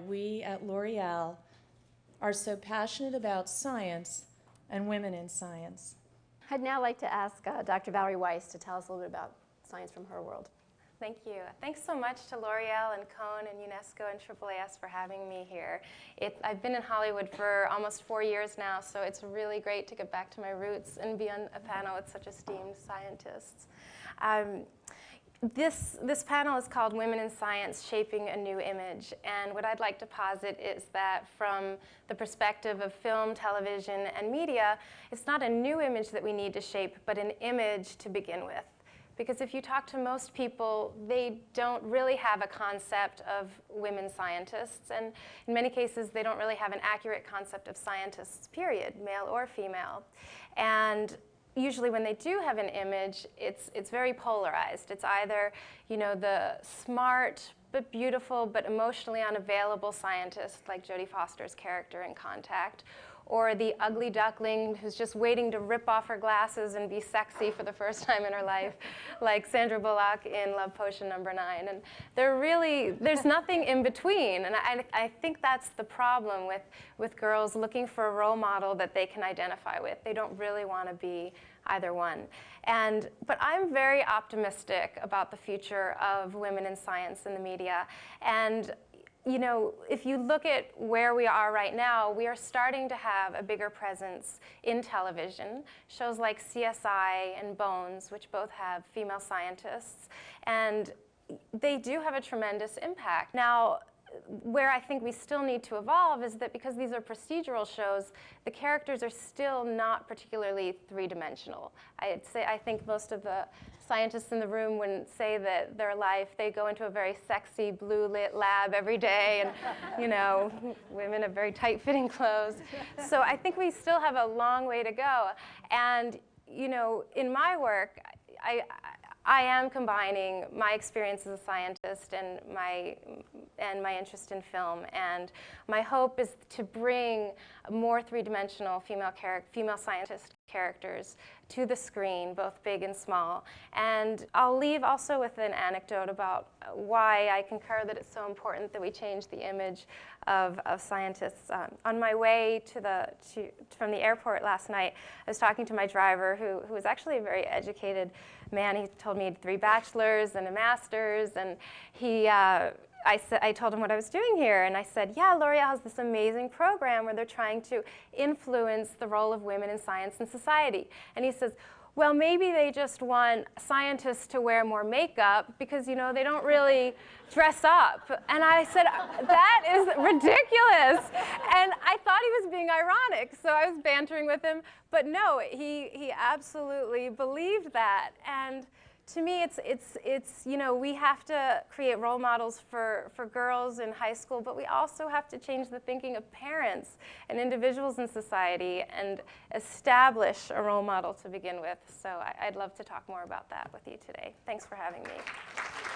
We at L'Oreal are so passionate about science and women in science. I'd now like to ask Dr. Valerie Weiss to tell us a little bit about science from her world. Thank you. Thanks so much to L'Oreal and Cone and UNESCO and AAAS for having me here. I've been in Hollywood for almost 4 years now, so it's really great to get back to my roots and be on a panel with such esteemed scientists. This panel is called Women in Science, Shaping a New Image. And what I'd like to posit is that from the perspective of film, television, and media, it's not a new image that we need to shape, but an image to begin with. Because if you talk to most people, they don't really have a concept of women scientists. And in many cases, they don't really have an accurate concept of scientists, period, male or female. And usually when they do have an image, it's very polarized. It's either, you know, the smart but beautiful but emotionally unavailable scientist like Jodie Foster's character in Contact, or the ugly duckling who's just waiting to rip off her glasses and be sexy for the first time in her life, like Sandra Bullock in Love Potion No. 9. And there's nothing in between. And I think that's the problem with girls looking for a role model that they can identify with. They don't really want to be either one. But I'm very optimistic about the future of women in science in the media. And you know, if you look at where we are right now, we are starting to have a bigger presence in television. Shows like CSI and Bones, which both have female scientists, and they do have a tremendous impact. Now, where I think we still need to evolve is that because these are procedural shows, the characters are still not particularly three-dimensional. I think most of the scientists in the room wouldn't say that their life, they go into a very sexy blue-lit lab every day, and you know, women have very tight-fitting clothes. So I think we still have a long way to go. And you know, in my work, I am combining my experience as a scientist and my interest in film, and my hope is to bring more three-dimensional female scientist characters to the screen, both big and small. And I'll leave also with an anecdote about why I concur that it's so important that we change the image of scientists. On my way from the airport last night, I was talking to my driver, who was actually a very educated man. He told me he had 3 bachelors and a master's, and I told him what I was doing here, and I said, yeah, L'Oreal has this amazing program where they're trying to influence the role of women in science and society. And he says, well, maybe they just want scientists to wear more makeup because, you know, they don't really dress up. And I said, that is ridiculous. And I thought he was being ironic, so I was bantering with him. But no, he absolutely believed that. And to me, it's you know, we have to create role models for girls in high school, but we also have to change the thinking of parents and individuals in society and establish a role model to begin with. So I'd love to talk more about that with you today. Thanks for having me.